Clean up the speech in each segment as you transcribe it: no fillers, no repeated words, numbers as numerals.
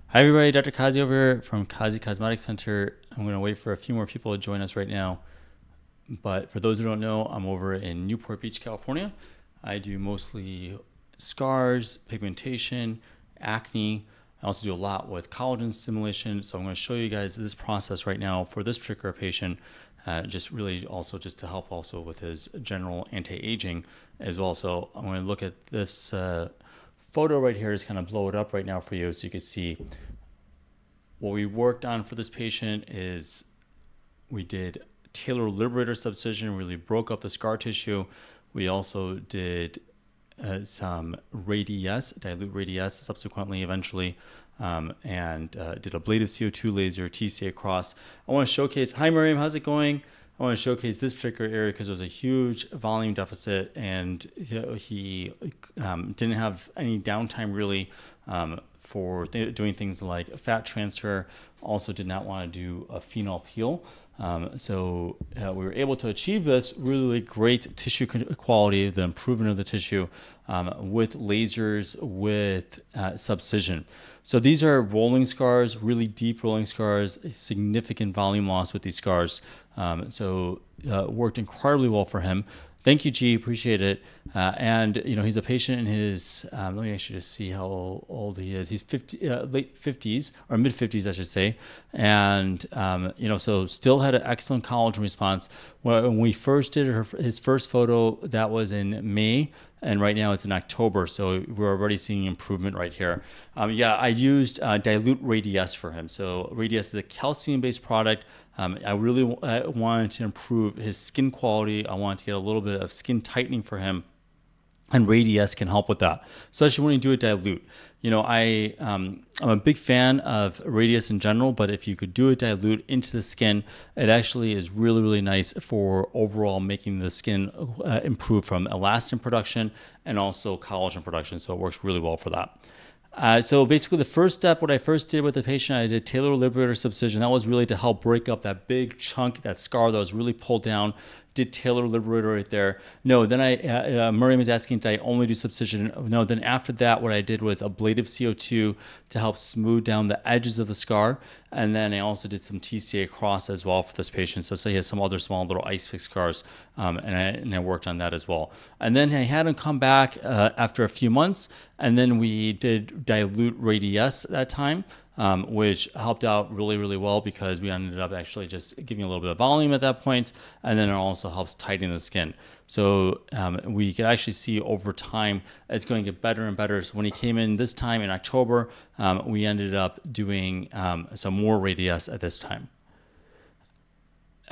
Hi everybody, Dr. Qazi over here from Qazi Cosmetic Center. I'm going to wait for a few more people to join us right now. But for those who don't know, I'm over in Newport Beach, California. I do mostly scars, pigmentation, acne. I also do a lot with collagen stimulation. So I'm going to show you guys this process right now for this particular patient, just really also just to help also with his general anti-aging as well. So I'm going to look at this photo right here, just kind of blow it up right now for you so you can see what we worked on for this patient. Is we did tailor liberator subcision, really broke up the scar tissue. We also did some Radiesse, dilute Radiesse subsequently eventually, and did ablative CO2 laser, TCA Cross. I want to showcase, hi Miriam, how's it going? I want to showcase this particular area because there's a huge volume deficit, and he didn't have any downtime really for doing things like fat transfer. Also did not want to do a phenol peel. So we were able to achieve this really great tissue quality, the improvement of the tissue with lasers, with subcision. So these are rolling scars, really deep rolling scars, significant volume loss with these scars. So worked incredibly well for him. Thank you, G. Appreciate it. And he's a patient in his. Let me actually just see how old he is. He's 50, late 50s or mid 50s, I should say. And so still had an excellent collagen response. When we first did his first photo, that was in May, and right now it's in October. So we're already seeing improvement right here. I used dilute Radiesse for him. So Radiesse is a calcium-based product. I really wanted to improve his skin quality. I wanted to get a little bit of skin tightening for him, and Radiesse can help with that, especially when you do a dilute. I'm a big fan of Radiesse in general, but if you could do a dilute into the skin, it actually is really, really nice for overall making the skin improve from elastin production and also collagen production. So it works really well for that. So basically the first step, what I first did with the patient, I did tailor liberator subcision. That was really to help break up that big chunk, that scar that was really pulled down. Did tailor liberator right there. No, then Miriam is asking, did I only do subcision? No, then after that, what I did was ablative CO2 to help smooth down the edges of the scar. And then I also did some TCA Cross as well for this patient. So he has some other small little ice pick scars, and I worked on that as well. And then I had him come back after a few months, and then we did dilute Radiesse that time. Which helped out really, really well because we ended up actually just giving a little bit of volume at that point, and then it also helps tighten the skin. So we could actually see over time it's going to get better and better. So when he came in this time in October, we ended up doing some more Radiesse at this time.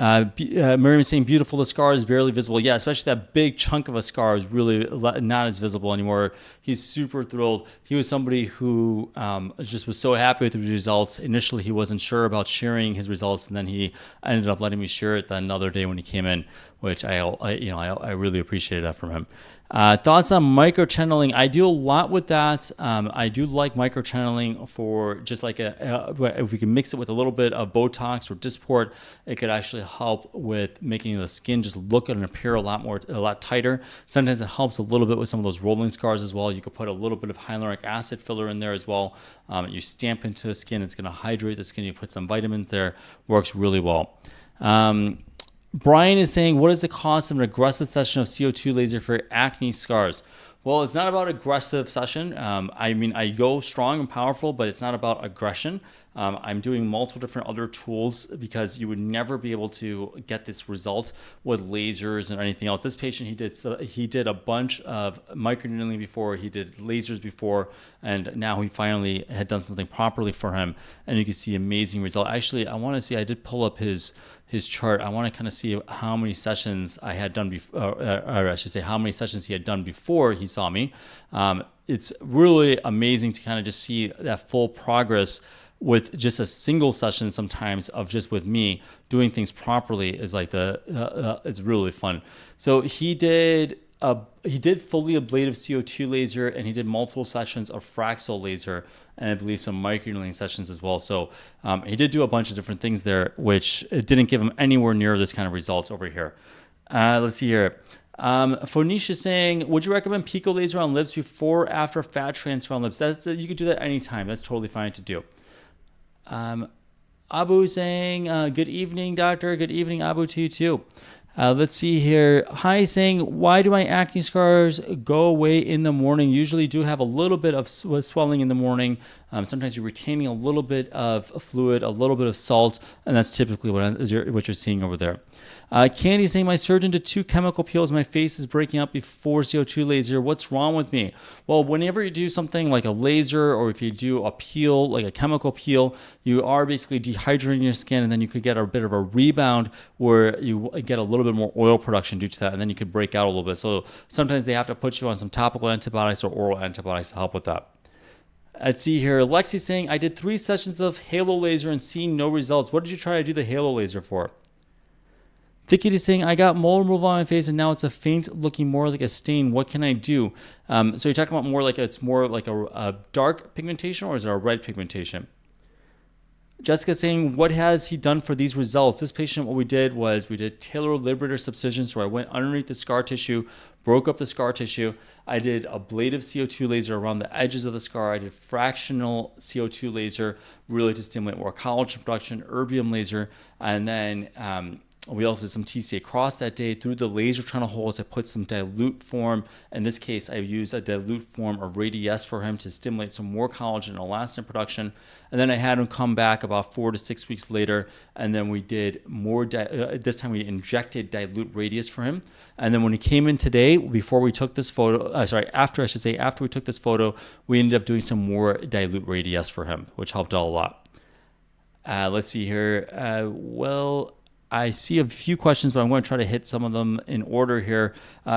Miriam is saying beautiful, the scar is barely visible. Yeah, especially that big chunk of a scar is really not as visible anymore. He's super thrilled. He was somebody who just was so happy with the results. Initially, he wasn't sure about sharing his results, and then he ended up letting me share it another day when he came in, which I really appreciated that from him. Thoughts on microchanneling? I do a lot with that. I do like microchanneling for just like if we can mix it with a little bit of Botox or Dysport, it could actually help with making the skin just look and appear a lot tighter. Sometimes it helps a little bit with some of those rolling scars as well. You could put a little bit of hyaluronic acid filler in there as well. You stamp into the skin, it's going to hydrate the skin. You put some vitamins there, works really well. Brian is saying, what is the cost of an aggressive session of CO2 laser for acne scars? Well, it's not about aggressive session. I go strong and powerful, but it's not about aggression. I'm doing multiple different other tools because you would never be able to get this result with lasers and anything else. This patient, he did a bunch of microneedling before, he did lasers before, and now he finally had done something properly for him, and you can see amazing result. Actually, I want to see, I did pull up his chart. I want to kind of see how many sessions I had done before, or I should say how many sessions he had done before he saw me. It's really amazing to kind of just see that full progress with just a single session sometimes of just with me doing things properly is like it's really fun. So he did fully ablative CO2 laser, and he did multiple sessions of Fraxel laser, and I believe some microneedling sessions as well. So he did do a bunch of different things there, which it didn't give him anywhere near this kind of results over here. Let's see here. Phoenicia saying, would you recommend pico laser on lips before or after fat transfer on lips? You could do that anytime. That's totally fine to do. Abu saying, good evening, doctor. Good evening, Abu, to you too. Let's see here. Hi saying, why do my acne scars go away in the morning? Usually do have a little bit of swelling in the morning. Sometimes you're retaining a little bit of fluid, a little bit of salt, and that's typically what you're seeing over there. Candy saying, my surgeon did 2 chemical peels. My face is breaking up before CO2 laser. What's wrong with me? Well, whenever you do something like a laser, or if you do a peel, like a chemical peel, you are basically dehydrating your skin, and then you could get a bit of a rebound where you get a little bit more oil production due to that, and then you could break out a little bit. So sometimes they have to put you on some topical antibiotics or oral antibiotics to help with that. Let's see here. Lexi saying, I did 3 sessions of halo laser and seeing no results. What did you try to do the halo laser for? Vicky is saying, I got mole removal on my face and now it's a faint looking more like a stain. What can I do? So you're talking about more like it's more like a dark pigmentation, or is it a red pigmentation? Jessica saying, what has he done for these results? This patient, what we did was we did tailor liberator subcision. So I went underneath the scar tissue, broke up the scar tissue. I did ablative CO2 laser around the edges of the scar. I did fractional CO2 laser really to stimulate more collagen production, erbium laser, and then we also did some TCA Cross that day. Through the laser channel holes, I put some dilute form. In this case, I used a dilute form of Radiesse for him to stimulate some more collagen and elastin production. And then I had him come back about 4 to 6 weeks later. And then we did more, this time we injected dilute Radiesse for him. And then when he came in today, before we took this photo, after we took this photo, we ended up doing some more dilute Radiesse for him, which helped out a lot. Let's see here. I see a few questions, but I'm going to try to hit some of them in order here.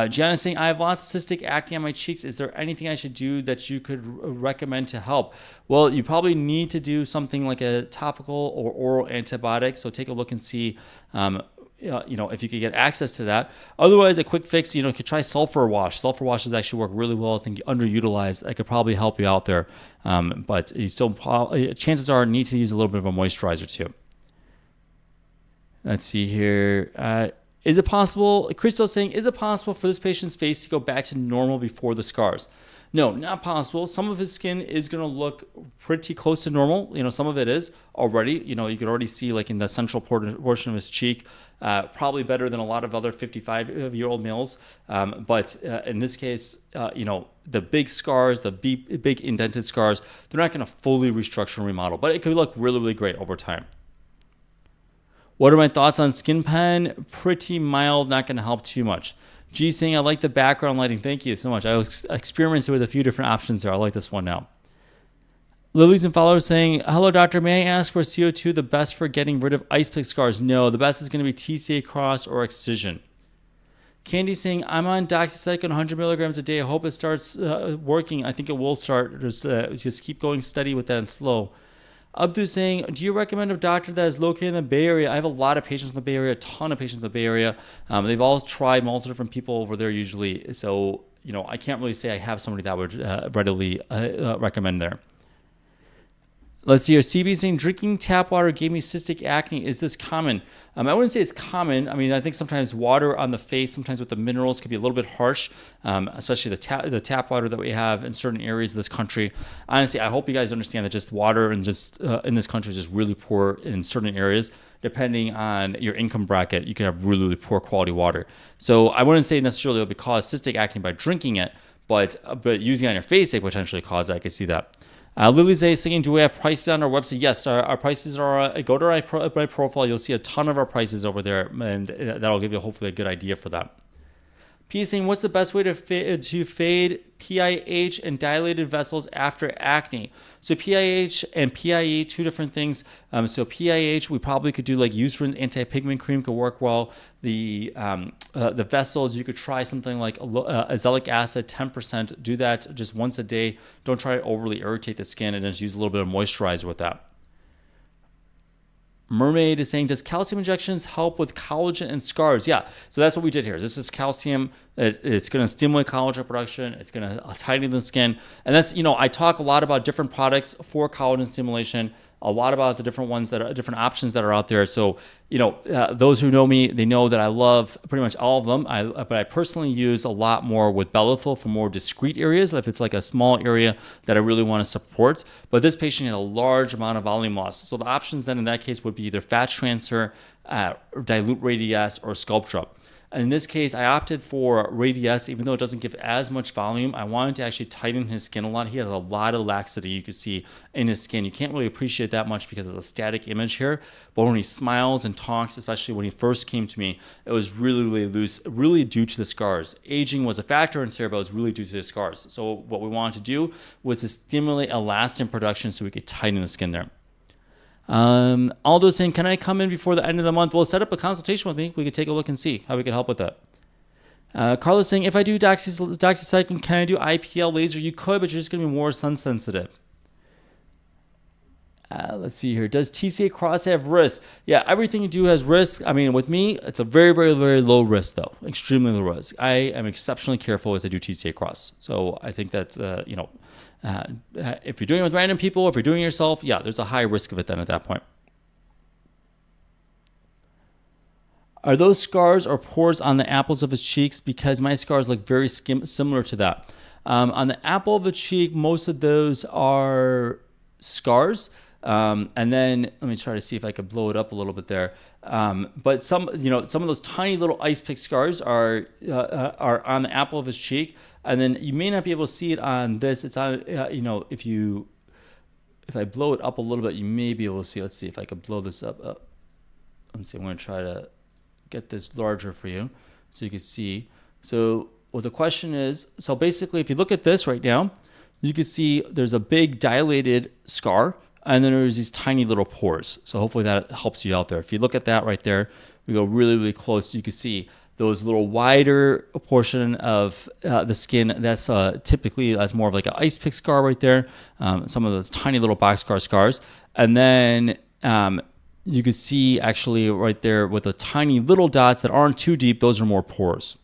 Gianna's saying, I have lots of cystic acne on my cheeks. Is there anything I should do that you could recommend to help? Well, you probably need to do something like a topical or oral antibiotic. So take a look and see, if you could get access to that. Otherwise, a quick fix, you could try sulfur wash. Sulfur washes actually work really well. I think underutilized. I could probably help you out there. But you still chances are need to use a little bit of a moisturizer too. Let's see here. Is it possible, Crystal's saying, is it possible for this patient's face to go back to normal before the scars? No, not possible. Some of his skin is going to look pretty close to normal. Some of it is already. You can already see like in the central portion of his cheek, probably better than a lot of other 55-year-old males. But in this case, the big scars, the big indented scars, they're not going to fully restructure and remodel, but it could look really, really great over time. What are my thoughts on skin pen? Pretty mild, not going to help too much. G saying, I like the background lighting. Thank you so much. I experimented with a few different options there. I like this one now. Lilies and followers saying, hello, doctor. May I ask for CO2 the best for getting rid of ice pick scars? No, the best is going to be TCA Cross or Excision. Candy saying, I'm on doxycycline 100 milligrams a day. I hope it starts working. I think it will start. Just keep going steady with that and slow. Abdu saying, do you recommend a doctor that is located in the Bay Area? I have a lot of patients in the Bay Area, a ton of patients in the Bay Area. They've all tried multiple different people over there usually. So, I can't really say I have somebody that would readily recommend there. Let's see here. CB saying, drinking tap water gave me cystic acne. Is this common? I wouldn't say it's common. I mean, I think sometimes water on the face, sometimes with the minerals, can be a little bit harsh, especially the tap water that we have in certain areas of this country. Honestly, I hope you guys understand that just water and just in this country is just really poor in certain areas. Depending on your income bracket, you can have really, really poor quality water. So I wouldn't say necessarily it'll cause cystic acne by drinking it, but using it on your face, it potentially cause that. I can see that. Lily's saying, do we have prices on our website? Yes, our prices are, go to my profile. You'll see a ton of our prices over there, and that'll give you hopefully a good idea for that. P is saying, what's the best way to fade PIH and dilated vessels after acne? So PIH and PIE, two different things. So PIH, we probably could do like Eucerin's anti-pigment cream could work well. The vessels, you could try something like azelaic acid, 10%. Do that just once a day. Don't try to overly irritate the skin, and just use a little bit of moisturizer with that. Mermaid is saying, does calcium injections help with collagen and scars? Yeah, so that's what we did here. This is calcium. It's going to stimulate collagen production. It's going to tighten the skin. And that's, I talk a lot about different products for collagen stimulation. a lot about the different ones that are different options that are out there. So, those who know me, they know that I love pretty much all of them. But I personally use a lot more with Bellathil for more discrete areas, if it's like a small area that I really want to support. But this patient had a large amount of volume loss. So the options then in that case would be either fat transfer, dilute Radiesse, or Sculptra. In this case, I opted for Radiesse, even though it doesn't give as much volume. I wanted to actually tighten his skin a lot. He had a lot of laxity you could see in his skin. You can't really appreciate that much because it's a static image here. But when he smiles and talks, especially when he first came to me, it was really, really loose, really due to the scars. Aging was a factor in here, but it was really due to the scars. So what we wanted to do was to stimulate elastin production so we could tighten the skin there. Aldo saying, can I come in before the end of the month? Well, set up a consultation with me. We could take a look and see how we can help with that. Carlos saying, if I do doxycycline, can I do IPL laser? You could, but you're just going to be more sun sensitive. Let's see here. Does TCA Cross have risk? Yeah, everything you do has risk. I mean, with me, it's a very, very, very low risk, though. Extremely low risk. I am exceptionally careful as I do TCA Cross. So I think that, if you're doing it with random people, if you're doing it yourself, yeah, there's a high risk of it then at that point. Are those scars or pores on the apples of his cheeks? Because my scars look very similar to that. On the apple of the cheek, most of those are scars. And then let me try to see if I could blow it up a little bit there. But some of those tiny little ice pick scars are on the apple of his cheek. And then you may not be able to see it on this. It's on, if I blow it up a little bit, you may be able to see. Let's see if I could blow this up. Let's see. I'm going to try to get this larger for you so you can see. So what the question is, so basically if you look at this right now, you can see there's a big dilated scar. And then there's these tiny little pores. So hopefully that helps you out there. If you look at that right there, we go really, really close. You can see those little wider portion of the skin. That's typically that's more of like an ice pick scar right there. Some of those tiny little boxcar scars. And then you can see actually right there with the tiny little dots that aren't too deep, those are more pores.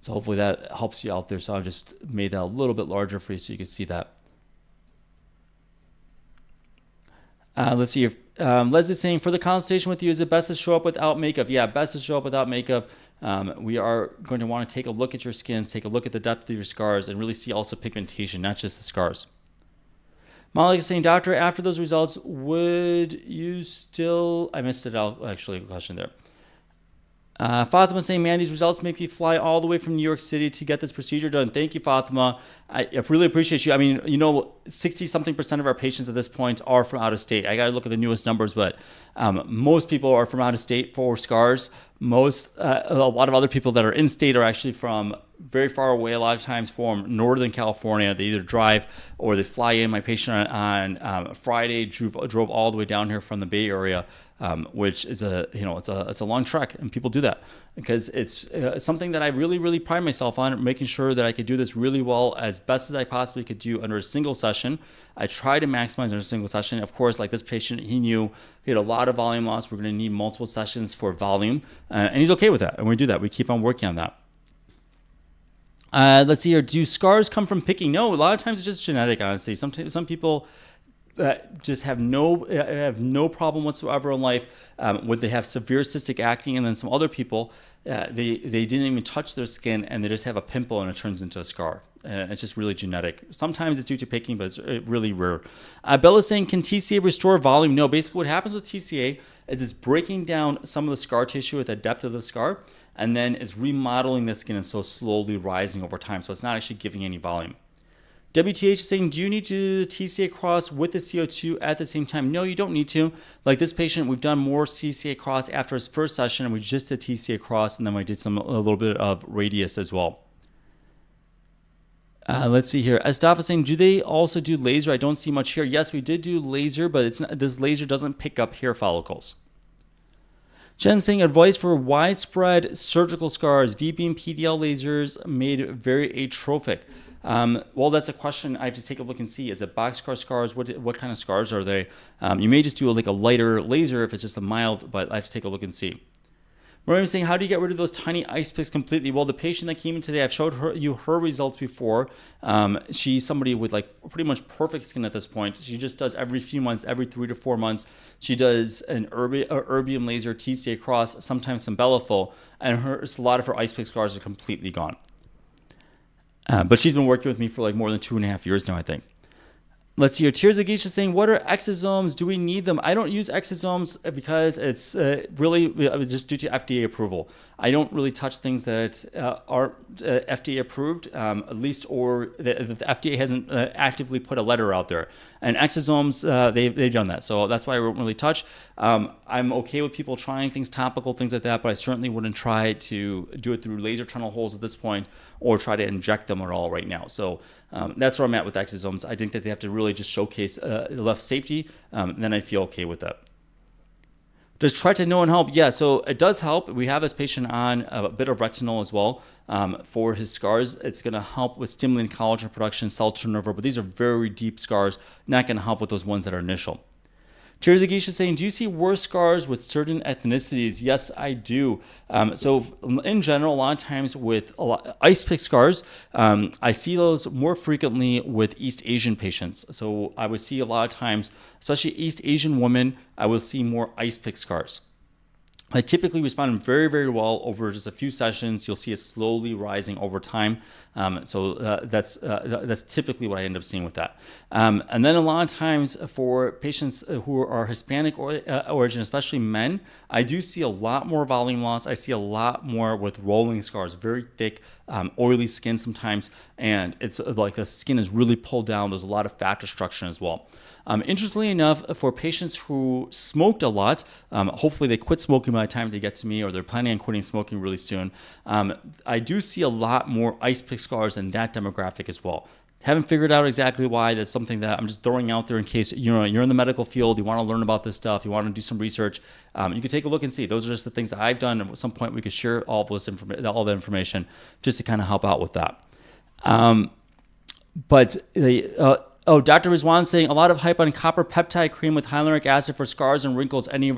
So hopefully that helps you out there. So I've just made that a little bit larger for you so you can see that. Let's see if Leslie's saying, for the consultation with you, is it best to show up without makeup? Yeah, best to show up without makeup. We are going to want to take a look at your skin, take a look at the depth of your scars, and really see also pigmentation, not just the scars. Molly is saying, doctor, after those results, would you still... I missed it out, actually, a question there. Fatima saying, man, these results make me fly all the way from New York City to get this procedure done. Thank you, Fatima. I really appreciate you. I mean, 60-something% of our patients at this point are from out of state. I got to look at the newest numbers, but most people are from out of state for scars. A lot of other people that are in state are actually from very far away, a lot of times from Northern California. They either drive or they fly in. My patient on Friday drove all the way down here from the Bay Area, which is it's a long trek, and people do that because it's something that I really, really pride myself on, making sure that I could do this really well as best as I possibly could do under a single session. I try to maximize under a single session. Of course, like this patient, he knew he had a lot of volume loss. We're going to need multiple sessions for volume, and he's okay with that. And we do that. We keep on working on that. Let's see here. Do scars come from picking? No, a lot of times it's just genetic, honestly. Some people just have no problem whatsoever in life when they have severe cystic acne, and then some other people, they didn't even touch their skin and they just have a pimple and it turns into a scar. It's just really genetic. Sometimes it's due to picking, but it's really rare. Bella's saying, can TCA restore volume? No, basically what happens with TCA is it's breaking down some of the scar tissue at the depth of the scar, and then it's remodeling the skin and so slowly rising over time. So it's not actually giving any volume. WTH is saying, do you need to do the TCA Cross with the CO2 at the same time? No, you don't need to. Like this patient, we've done more TCA Cross after his first session, and we just did TCA Cross, and then we did a little bit of Radiesse as well. Let's see here. Estafa is saying, do they also do laser? I don't see much here. Yes, we did do laser, but this laser doesn't pick up hair follicles. Jen saying, advice for widespread surgical scars, VB and PDL lasers made very atrophic. Well, that's a question I have to take a look and see. Is it boxcar scars? What kind of scars are they? You may just do like a lighter laser if it's just a mild, but I have to take a look and see. Mariam saying, how do you get rid of those tiny ice picks completely? Well, the patient that came in today, I've showed her results before. She's somebody with like pretty much perfect skin at this point. She just does every few months, every 3 to 4 months. She does an erbium laser, TCA Cross, sometimes some Belafil, and a lot of her ice pick scars are completely gone. But she's been working with me for like more than 2.5 years now, I think. Let's see here. Tears of Geisha saying, what are exosomes? Do we need them? I don't use exosomes because it's really just due to FDA approval. I don't really touch things that aren't FDA approved, at least, or the FDA hasn't actively put a letter out there. And exosomes, they've done that. So that's why I won't really touch. I'm okay with people trying things topical, things like that, but I certainly wouldn't try to do it through laser tunnel holes at this point or try to inject them at all right now. So that's where I'm at with exosomes. I think that they have to really just showcase left safety, then I feel okay with that. Does tretinoin help? Yeah, so it does help. We have this patient on a bit of retinol as well for his scars. It's going to help with stimulating collagen production, cell turnover, but these are very deep scars, not going to help with those ones that are initial. Tears of Geisha saying, do you see worse scars with certain ethnicities? Yes, I do. So in general, a lot of times with ice pick scars, I see those more frequently with East Asian patients. So I would see a lot of times, especially East Asian women, I will see more ice pick scars. I typically respond very, very well over just a few sessions. You'll see it slowly rising over time. So that's typically what I end up seeing with that. And then a lot of times for patients who are Hispanic origin, especially men, I do see a lot more volume loss. I see a lot more with rolling scars, very thick, oily skin sometimes. And it's like the skin is really pulled down. There's a lot of fat destruction as well. Interestingly enough, for patients who smoked a lot, hopefully they quit smoking by the time they get to me, or they're planning on quitting smoking really soon. I do see a lot more ice pick scars in that demographic as well. Haven't figured out exactly why. That's something that I'm just throwing out there in case you're in the medical field, you want to learn about this stuff, you want to do some research. You can take a look and see. Those are just the things that I've done. And at some point, we could share all the information just to kind of help out with that. Dr. Rizwan saying, a lot of hype on copper peptide cream with hyaluronic acid for scars and wrinkles. Any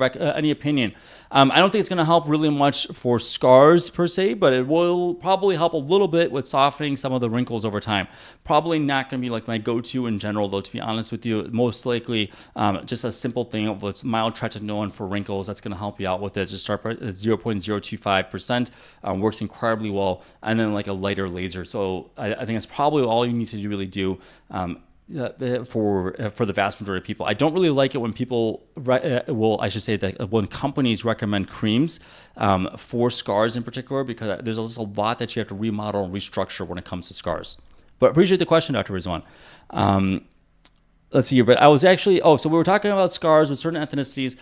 opinion? I don't think it's going to help really much for scars per se, but it will probably help a little bit with softening some of the wrinkles over time. Probably not going to be like my go-to in general, though, to be honest with you. Most likely just a simple thing of what's mild tretinoin for wrinkles. That's going to help you out with it. Just start at 0.025%. Works incredibly well. And then like a lighter laser. So I think that's probably all you need to really do. For the vast majority of people. I don't really like it when people, when companies recommend creams for scars in particular, because there's just a lot that you have to remodel and restructure when it comes to scars. But appreciate the question, Dr. Rizwan. Let's see here, but I was actually, so we were talking about scars with certain ethnicities.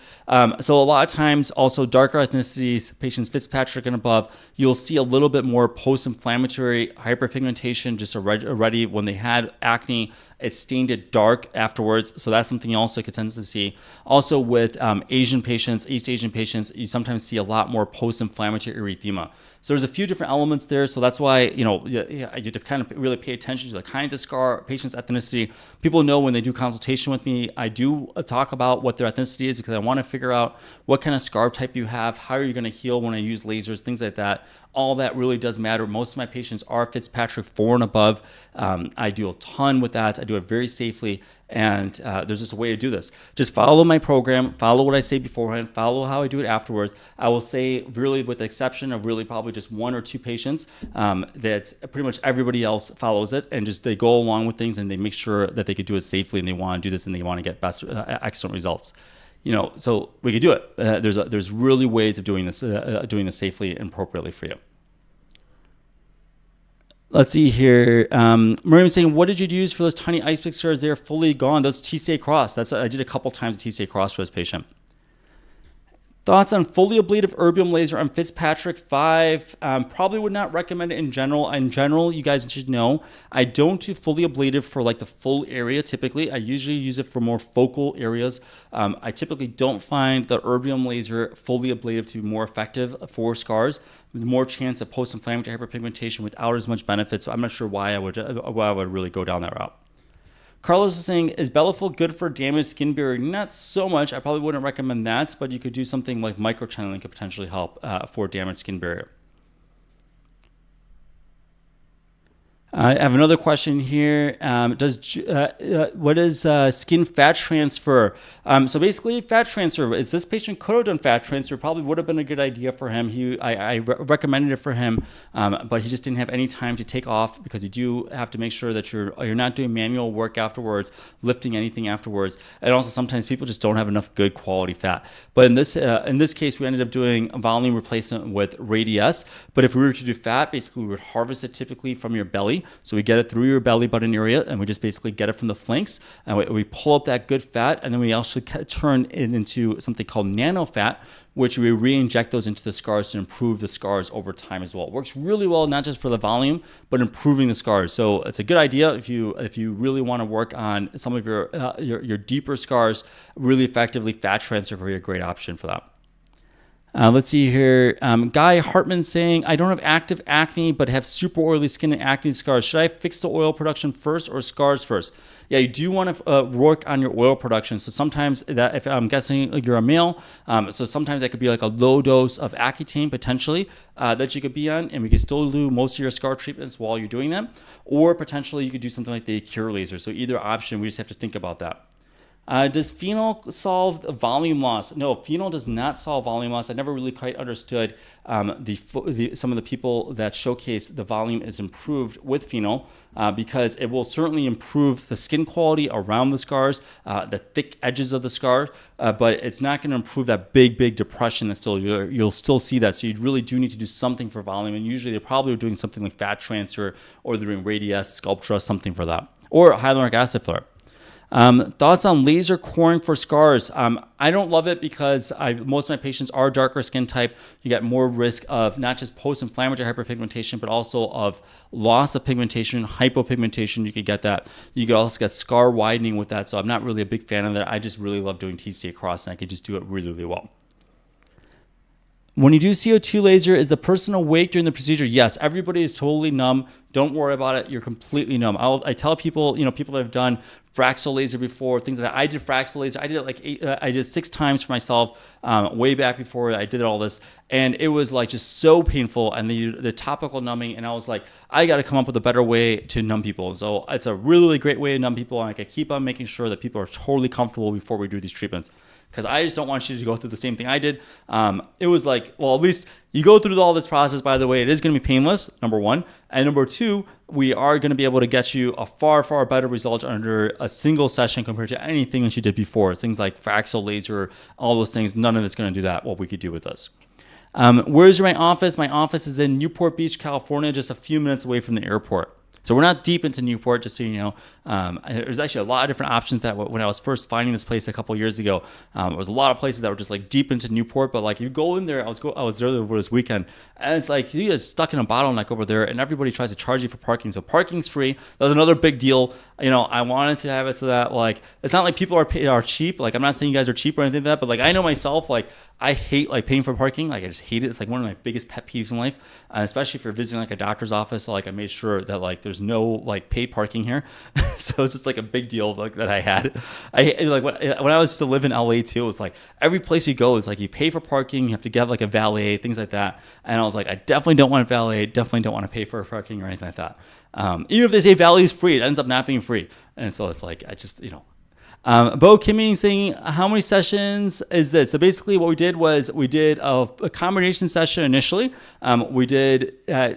So a lot of times also darker ethnicities, patients Fitzpatrick and above, you'll see a little bit more post-inflammatory hyperpigmentation just already when they had acne. It stained it dark afterwards. So that's something you also could tend to see. Also with Asian patients, East Asian patients, you sometimes see a lot more post-inflammatory erythema. So there's a few different elements there. So that's why, you have to kind of really pay attention to the kinds of scar, patient's ethnicity. People know when they do consultation with me, I do talk about what their ethnicity is because I want to figure out what kind of scar type you have, how are you going to heal when I use lasers, things like that. All that really does matter. Most of my patients are Fitzpatrick 4 and above. I do a ton with that. I do it very safely. And there's just a way to do this. Just follow my program, follow what I say beforehand, follow how I do it afterwards. I will say really with the exception of really probably just 1 or 2 patients that pretty much everybody else follows it and just they go along with things and they make sure that they could do it safely and they want to do this and they want to get excellent results. So we could do it. There's really ways of doing this safely and appropriately for you. Let's see here. Miriam saying, what did you use for those tiny ice pick scars? They're fully gone. Those TCA Cross. I did a couple times TCA Cross for this patient. Thoughts on fully ablative erbium laser on Fitzpatrick 5. Probably would not recommend it in general. In general, you guys should know, I don't do fully ablative for like the full area typically. I usually use it for more focal areas. I typically don't find the erbium laser fully ablative to be more effective for scars, with more chance of post-inflammatory hyperpigmentation without as much benefit. So I'm not sure why I would really go down that route. Carlos is saying, is Belafil good for damaged skin barrier? Not so much. I probably wouldn't recommend that, but you could do something like microchanneling could potentially help for damaged skin barrier. I have another question here. What is skin fat transfer? So basically, fat transfer. Is this patient could have done fat transfer? Probably would have been a good idea for him. I recommended it for him, but he just didn't have any time to take off because you do have to make sure that you're not doing manual work afterwards, lifting anything afterwards, and also sometimes people just don't have enough good quality fat. But in this case, we ended up doing a volume replacement with Radiesse. But if we were to do fat, basically we would harvest it typically from your belly. So we get it through your belly button area, and we just basically get it from the flanks, and we pull up that good fat, and then we also turn it into something called nano fat, which we re-inject those into the scars to improve the scars over time as well. It works really well, not just for the volume, but improving the scars. So it's a good idea if you really want to work on some of your deeper scars really effectively. Fat transfer would be a great option for that. Let's see here. Guy Hartman saying, I don't have active acne, but have super oily skin and acne scars. Should I fix the oil production first or scars first? Yeah, you do want to work on your oil production. So sometimes that, if I'm guessing you're a male, so sometimes that could be like a low dose of Accutane potentially that you could be on, and we could still do most of your scar treatments while you're doing them. Or potentially you could do something like the Cure laser. So either option, we just have to think about that. Does phenol solve volume loss? No, phenol does not solve volume loss. I never really quite understood some of the people that showcase the volume is improved with phenol because it will certainly improve the skin quality around the scars, the thick edges of the scar, but it's not going to improve that big depression that you'll still see that. So you really do need to do something for volume, and usually they're probably doing something like fat transfer, or they're doing Radiesse, Sculptra, something for that, or hyaluronic acid flare. Thoughts on laser coring for scars? I don't love it because most of my patients are darker skin type. You get more risk of not just post-inflammatory hyperpigmentation, but also of loss of pigmentation, hypopigmentation. You could get that. You could also get scar widening with that. So I'm not really a big fan of that. I just really love doing TCA Cross, and I could just do it really well. When you do CO2 laser, is the person awake during the procedure? Yes, everybody is totally numb. Don't worry about it. You're completely numb. I tell people, people that have done Fraxel laser before, things like that. I did Fraxel laser. I did it I did 6 times for myself way back before I did all this. And it was like just so painful, and the topical numbing. And I was like, I got to come up with a better way to numb people. So it's a really great way to numb people. And I can keep on making sure that people are totally comfortable before we do these treatments, because I just don't want you to go through the same thing I did. It was like, well, at least you go through all this process. By the way, it is going to be painless, number one. And number two, we are going to be able to get you a far better result under a single session compared to anything that you did before. Things like Fraxel laser, all those things, none of it's going to do that, what we could do with this. Where's my office? My office is in Newport Beach, California, just a few minutes away from the airport. So we're not deep into Newport, just so you know. There's actually a lot of different options that when I was first finding this place a couple of years ago, there was a lot of places that were just like deep into Newport. But like you go in there, I was there over this weekend, and it's like you get stuck in a bottleneck over there, and everybody tries to charge you for parking. So parking's free. That's another big deal. I wanted to have it so that like it's not like people are cheap. Like I'm not saying you guys are cheap or anything like that, but like I know myself, like I hate like paying for parking. Like I just hate it. It's like one of my biggest pet peeves in life, especially if you're visiting like a doctor's office. So like I made sure that like there's no like paid parking here. So it's just like a big deal like that I had. When I was to live in LA too, it was like every place you go is like you pay for parking, you have to get like a valet, things like that. And I was like, I definitely don't want a valet, definitely don't want to pay for parking or anything like that. Even if they say valet is free, it ends up not being free. And so it's like I just Bo Kimming saying, how many sessions is this? So basically what we did was we did a combination session initially. We did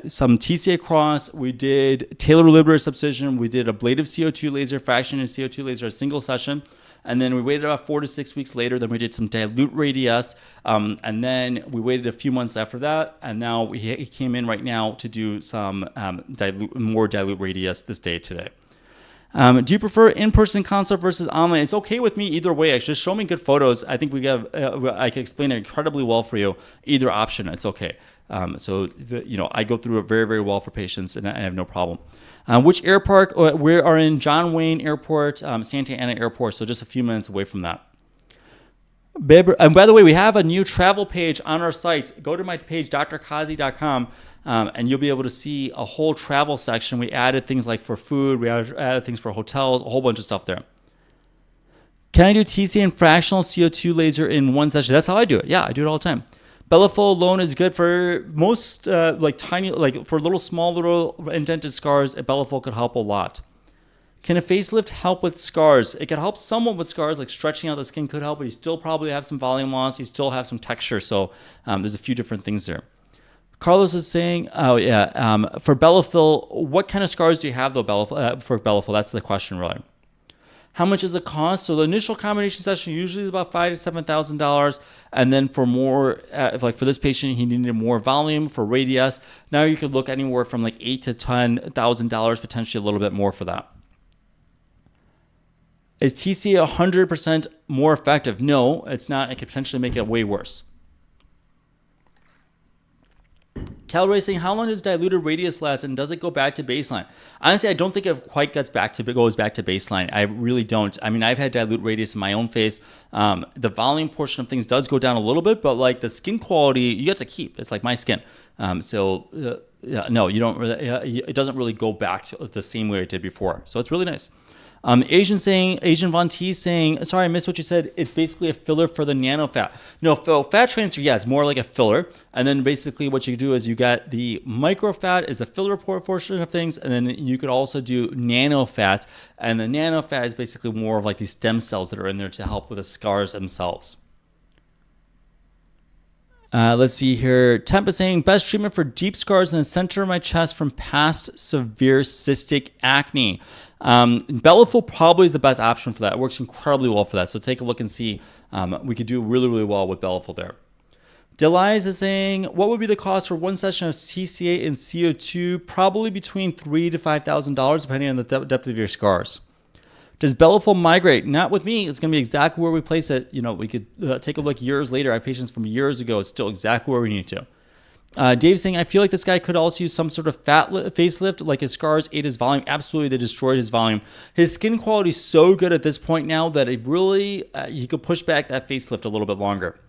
some TCA Cross. We did tailor liberator subcision. We did ablative CO2 laser, fractionated CO2 laser, a single session. And then we waited about 4 to 6 weeks later. Then we did some dilute Radiesse. And then we waited a few months after that. And now he came in right now to do some more dilute Radiesse this day today. Do you prefer in-person consult versus online? It's okay with me either way. Actually, just show me good photos. I think I can explain it incredibly well for you. Either option, it's okay. I go through it very well for patients, and I have no problem. Which airport? We are in John Wayne Airport, Santa Ana Airport, so just a few minutes away from that. And by the way, we have a new travel page on our site. Go to my page, drqazi.com, and you'll be able to see a whole travel section. We added things like for food, we added things for hotels, a whole bunch of stuff there. Can I do TCA and fractional CO2 laser in one session? That's how I do it. Yeah, I do it all the time. Belafol alone is good for most for little indented scars. Belafol could help a lot. Can a facelift help with scars? It can help somewhat with scars, like stretching out the skin could help, but you still probably have some volume loss. You still have some texture. So there's a few different things there. Carlos is saying, for Belafil, what kind of scars do you have though, for Belafil? That's the question, really. How much is the cost? So the initial combination session usually is about $5,000 to $7,000, and then for more, like for this patient, he needed more volume for Radiesse. Now you could look anywhere from like $8,000 to $10,000, potentially a little bit more for that. Is TCA 100% more effective? No, it's not. It could potentially make it way worse. Cal Racing, how long does diluted Radiesse last, and does it go back to baseline? Honestly, I don't think it quite goes back to baseline. I really don't. I mean, I've had dilute Radiesse in my own face. The volume portion of things does go down a little bit, but like the skin quality, you get to keep. It's like my skin. No, you don't. It doesn't really go back to the same way it did before. So it's really nice. Asian Von T saying, sorry, I missed what you said. It's basically a filler for the nano fat. No, fat transfer, yes, more like a filler. And then basically what you do is you got the micro fat is a filler portion of things. And then you could also do nano fat. And the nano fat is basically more of like these stem cells that are in there to help with the scars themselves. Let's see here. Tempa saying, best treatment for deep scars in the center of my chest from past severe cystic acne. Belafil probably is the best option for that. It works incredibly well for that. So take a look and see. We could do really, really well with Belafil there. Delize is saying, what would be the cost for one session of TCA and CO2? Probably between $3,000 to $5,000, depending on the depth of your scars. Does Belafil migrate? Not with me. It's going to be exactly where we place it. You know, we could take a look years later. I have patients from years ago. It's still exactly where we need to. Dave's saying, I feel like this guy could also use some sort of facelift, like his scars ate his volume. Absolutely, they destroyed his volume. His skin quality is so good at this point now that it really, he could push back that facelift a little bit longer.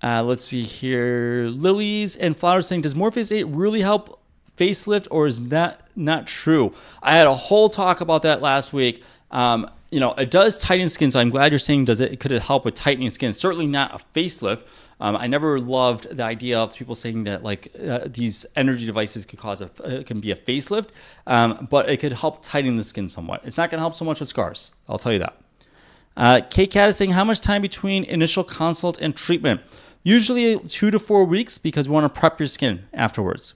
Let's see here. Lilies and Flowers saying, does Morpheus 8 really help facelift, or is that not true? I had a whole talk about that last week. It does tighten skin, so I'm glad you're saying could it help with tightening skin? Certainly not a facelift. I never loved the idea of people saying that these energy devices can be a facelift, but it could help tighten the skin somewhat. It's not going to help so much with scars. I'll tell you that. K-Cat is saying, how much time between initial consult and treatment? Usually 2 to 4 weeks, because we want to prep your skin afterwards.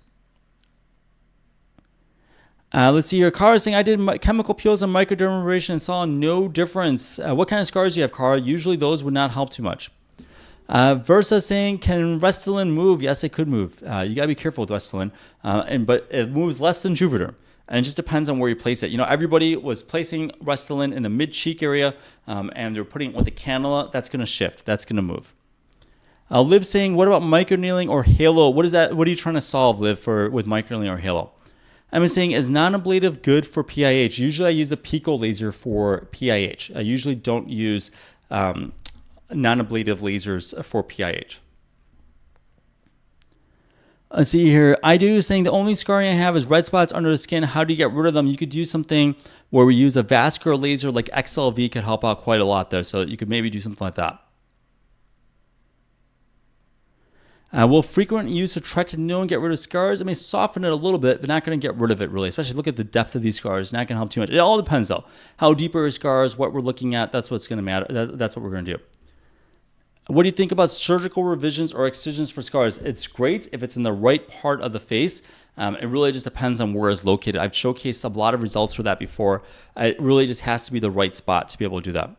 Let's see here. Cara is saying, I did chemical peels and microdermabrasion and saw no difference. What kind of scars do you have, Cara? Usually those would not help too much. Versa saying, can Restylane move? Yes, it could move. You got to be careful with Restylane, but it moves less than Juvederm. And it just depends on where you place it. You know, everybody was placing Restylane in the mid-cheek area, and they're putting it with the cannula. That's going to shift. That's going to move. Liv saying, what about microneedling or halo? What is that? What are you trying to solve, Liv, with microneedling or halo? I'm saying, is non-ablative good for PIH? Usually I use a pico laser for PIH. I usually don't use non-ablative lasers for PIH. Let's see here. I do saying the only scarring I have is red spots under the skin. How do you get rid of them? You could do something where we use a vascular laser like XLV could help out quite a lot though. So you could maybe do something like that. Will frequent use of tretinoin get rid of scars? I mean, soften it a little bit, but not going to get rid of it really. Especially look at the depth of these scars. Not going to help too much. It all depends though. How deep are your scars? What we're looking at. That's what's going to matter. That's what we're going to do. What do you think about surgical revisions or excisions for scars? It's great if it's in the right part of the face. It really just depends on where it's located. I've showcased a lot of results for that before. It really just has to be the right spot to be able to do that.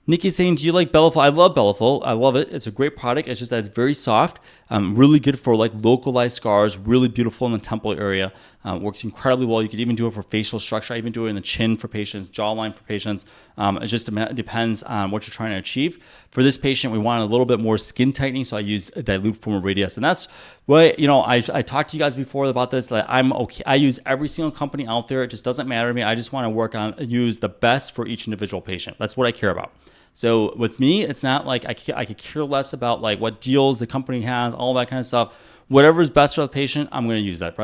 Nikki's saying, do you like Belafil? I love Belafil. I love it. It's a great product. It's just that it's very soft, really good for like localized scars, really beautiful in the temple area. Works incredibly well. You could even do it for facial structure. I even do it in the chin for patients, jawline for patients. It just depends on what you're trying to achieve. For this patient, we want a little bit more skin tightening, so I use a dilute form of Radiesse. And that's what, I talked to you guys before about this, that I'm okay. I use every single company out there. It just doesn't matter to me. I just want to use the best for each individual patient. That's what I care about. So with me, it's not like I could care less about like what deals the company has, all that kind of stuff. Whatever is best for the patient, I'm going to use that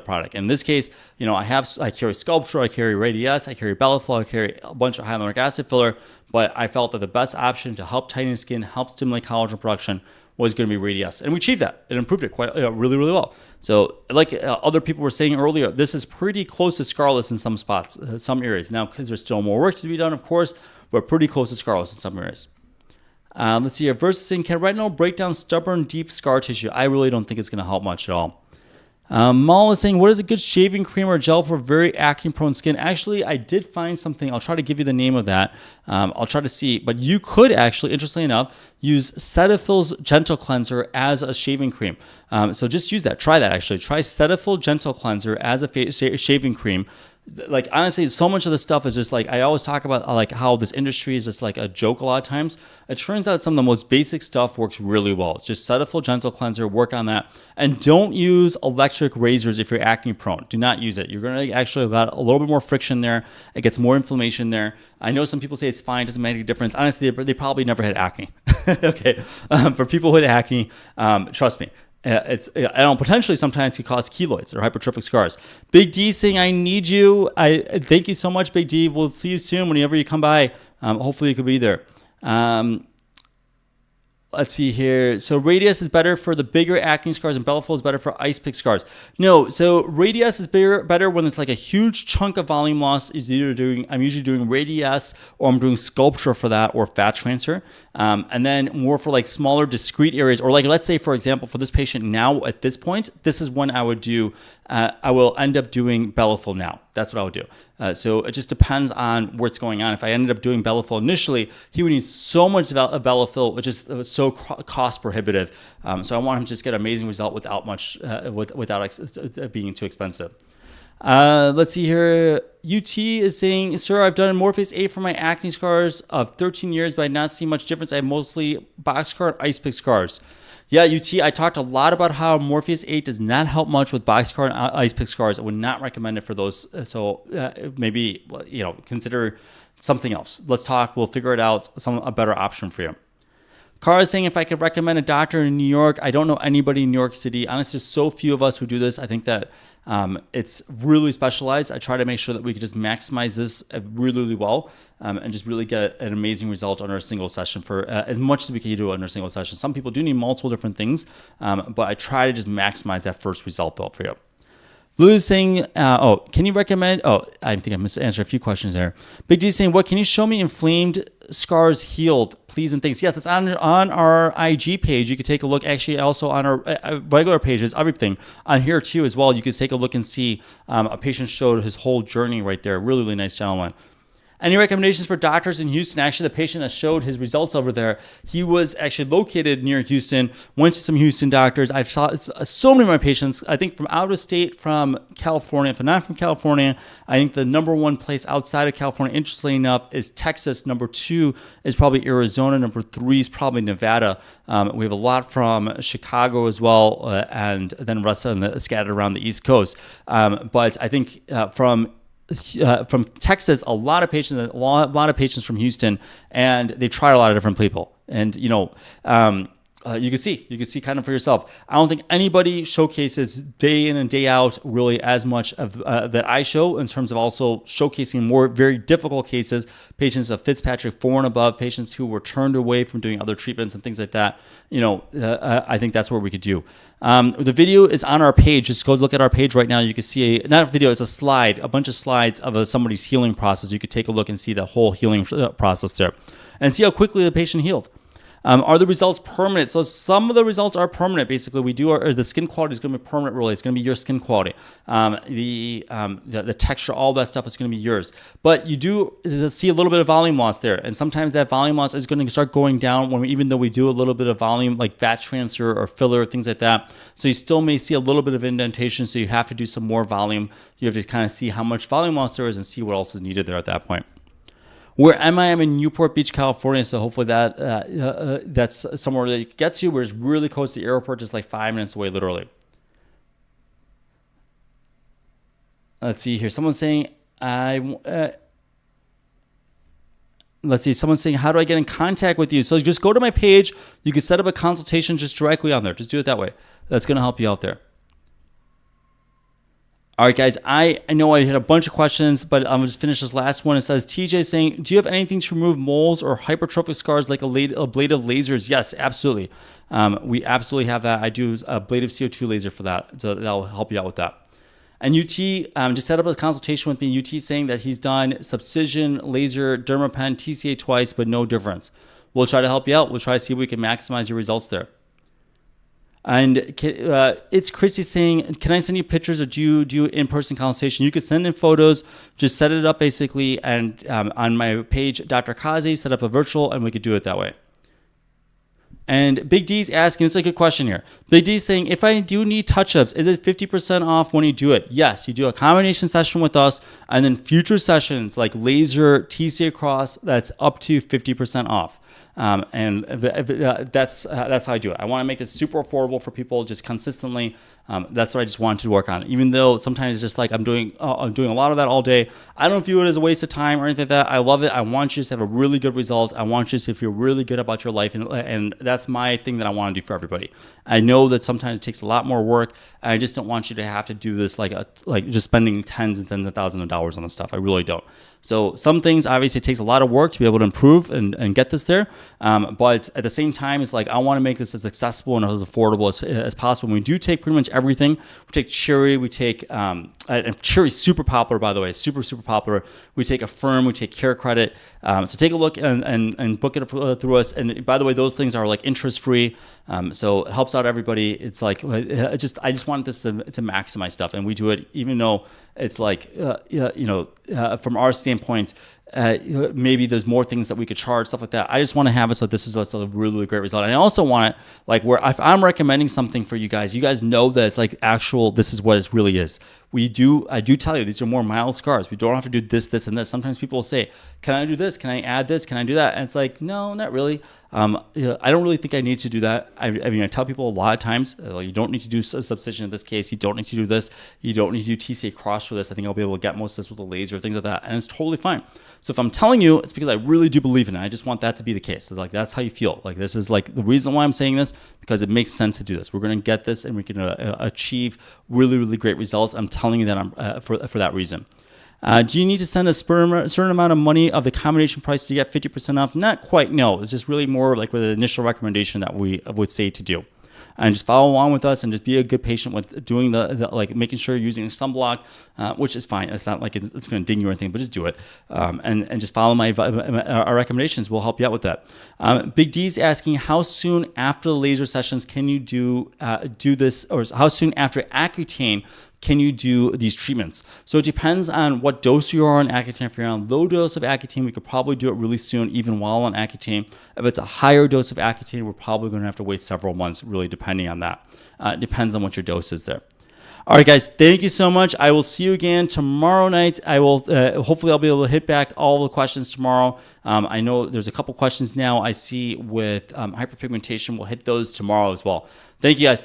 product. In this case, I carry Sculpture, I carry Radiesse, I carry Belafil, I carry a bunch of hyaluronic acid filler, but I felt that the best option to help tighten skin, help stimulate collagen production was going to be Radiesse. And we achieved that. It improved it quite really, really well. So like other people were saying earlier, this is pretty close to scarless in some spots, some areas. Now, because there's still more work to be done, of course, but pretty close to scarless in some areas. Let's see here. Versus saying, can retinol break down stubborn, deep scar tissue? I really don't think it's going to help much at all. Mal is saying, what is a good shaving cream or gel for very acne-prone skin? Actually, I did find something. I'll try to give you the name of that. I'll try to see. But you could actually, interestingly enough, use Cetaphil's Gentle Cleanser as a shaving cream. So just use that. Try that, actually. Try Cetaphil Gentle Cleanser as a shaving cream. Like, honestly, so much of this stuff is just like, I always talk about like how this industry is just like a joke a lot of times. It turns out some of the most basic stuff works really well. It's just Cetaphil Gentle Cleanser, work on that. And don't use electric razors if you're acne prone. Do not use it. You're going to actually got a little bit more friction there. It gets more inflammation there. I know some people say it's fine, doesn't make a difference. Honestly, they probably never had acne. Okay. For people with acne, trust me. Potentially sometimes could cause keloids or hypertrophic scars. Big D saying, I need you. I thank you so much, Big D. We'll see you soon whenever you come by. Hopefully you could be there. Let's see here. So Radiesse is better for the bigger acne scars and Belafil is better for ice pick scars. No, so Radiesse is better when it's like a huge chunk of volume loss. I'm usually doing Radiesse, or I'm doing Sculpture for that, or fat transfer. And then more for like smaller discrete areas, or like, let's say for example, for this patient now at this point, this is when I would do, I will end up doing Belafil now. That's what I would do. So it just depends on what's going on. If I ended up doing Belafil initially, he would need so much Belafil, which is so cost prohibitive. So I want him to just get an amazing result without being too expensive. Let's see here. UT is saying, sir, I've done Morpheus 8 for my acne scars of 13 years, but I not see much difference. I have mostly boxcar and ice pick scars. Yeah, UT, I talked a lot about how Morpheus 8 does not help much with boxcar and ice pick scars. I would not recommend it for those. So maybe, consider something else. Let's talk. We'll figure it out. A better option for you. Cara is saying, if I could recommend a doctor in New York, I don't know anybody in New York City. Honestly, there's so few of us who do this. I think that it's really specialized. I try to make sure that we can just maximize this really, really well and just really get an amazing result on our single session for as much as we can do on our single session. Some people do need multiple different things, but I try to just maximize that first result though for you. Lou is saying, can you recommend, I think I missed to answer a few questions there. Big D is saying, what can you show me inflamed scars healed, please and thanks? Yes, it's on our IG page. You could take a look, actually also on our regular pages, everything on here too as well. You could take a look and see a patient showed his whole journey right there. Really, really nice gentleman. Any recommendations for doctors in Houston? Actually, the patient that showed his results over there, he was actually located near Houston, went to some Houston doctors. I've saw so many of my patients, I think from out of state, from California. If not from California, I think the number one place outside of California, interestingly enough, is Texas. Number 2 is probably Arizona. Number 3 is probably Nevada. We have a lot from Chicago as well, and then the rest of them scattered around the East Coast. But I think from Texas, a lot of patients from Houston, and they tried a lot of different people. And you can see kind of for yourself. I don't think anybody showcases day in and day out really as much of that I show in terms of also showcasing more very difficult cases, patients of Fitzpatrick 4 and above, patients who were turned away from doing other treatments and things like that. I think that's where we could do. The video is on our page. Just go look at our page right now. You can see not a video, it's a slide, a bunch of slides of somebody's healing process. You could take a look and see the whole healing process there and see how quickly the patient healed. Are the results permanent? So some of the results are permanent. Basically, the skin quality is going to be permanent. Really, it's going to be your skin quality. The texture, all that stuff is going to be yours. But you do see a little bit of volume loss there, and sometimes that volume loss is going to start going down even though we do a little bit of volume, like fat transfer or filler, things like that. So you still may see a little bit of indentation. So you have to do some more volume. You have to kind of see how much volume loss there is and see what else is needed there at that point. Where am I? I'm in Newport Beach, California, so hopefully that's somewhere that you can get to, where it's really close to the airport, just like 5 minutes away, literally. Let's see here. Someone's saying, let's see, someone's saying, how do I get in contact with you? So just go to my page. You can set up a consultation just directly on there. Just do it that way. That's going to help you out there. All right, guys, I know I had a bunch of questions, but I'm going to just finish this last one. It says, TJ saying, do you have anything to remove moles or hypertrophic scars like ablative lasers? Yes, absolutely. We absolutely have that. I do ablative CO2 laser for that. So that'll help you out with that. And UT just set up a consultation with me. UT saying that he's done subcision, laser, dermapen, TCA twice, but no difference. We'll try to help you out. We'll try to see if we can maximize your results there. And it's Christy saying, can I send you pictures or do you in-person consultation? You could send in photos, just set it up basically. And on my page, Dr. Qazi, set up a virtual and we could do it that way. And Big D's asking, this is a good question here. Big D's saying, if I do need touch-ups, is it 50% off when you do it? Yes, you do a combination session with us and then future sessions like laser, TCA Cross, that's up to 50% off. And that's how I do it. I want to make this super affordable for people just consistently. That's what I just wanted to work on. Even though sometimes it's just like I'm doing a lot of that all day. I don't view it as a waste of time or anything like that. I love it. I want you to have a really good result. I want you to feel really good about your life. And that's my thing that I want to do for everybody. I know that sometimes it takes a lot more work. And I just don't want you to have to do this like just spending tens and tens of thousands of dollars on this stuff. I really don't. So some things, obviously, it takes a lot of work to be able to improve and get this there. But at the same time, it's like I want to make this as accessible and as affordable as possible. And we do take pretty much everything. We take cherry. We take and cherry's super popular, by the way, super popular. We take Affirm. We care credit. So take a look and book it through us. And by the way, those things are like interest free. So it helps out everybody. It's like I just want this to maximize stuff, and we do it even though it's like from our standpoint. Maybe there's more things that we could charge, stuff like that. I just want to have it so this is a really great result. And I also want it like where if I'm recommending something for you guys know that it's like actual, this is what it really is. I do tell you these are more mild scars. We don't have to do this, and this. Sometimes people will say, can I do this? Can I add this? Can I do that? And it's like, no, not really. I don't really think I need to do that. I mean, I tell people a lot of times, you don't need to do a subcision in this case. You don't need to do this. You don't need to do TCA Cross for this. I think I'll be able to get most of this with a laser, things like that. And it's totally fine. So if I'm telling you, it's because I really do believe in it. I just want that to be the case. So like, that's how you feel. Like, this is like the reason why I'm saying this, because it makes sense to do this. We're going to get this and we can achieve really great results. I'm telling you that for that reason. Do you need to send a certain amount of money of the combination price to get 50% off? Not quite, no. It's just really more like with the initial recommendation that we would say to do. And just follow along with us and just be a good patient with doing the like making sure you're using sunblock, which is fine. It's not like it's going to ding you or anything, but just do it. And just follow our recommendations. We'll help you out with that. Big D's asking, how soon after the laser sessions can you do this, or how soon after Accutane can you do these treatments? So it depends on what dose you are on Accutane. If you're on low dose of Accutane, we could probably do it really soon, even while on Accutane. If it's a higher dose of Accutane, we're probably going to have to wait several months, really depending on that. It depends on what your dose is there. All right, guys, thank you so much. I will see you again tomorrow night. I will hopefully I'll be able to hit back all the questions tomorrow. I know there's a couple questions now I see with hyperpigmentation. We'll hit those tomorrow as well. Thank you, guys.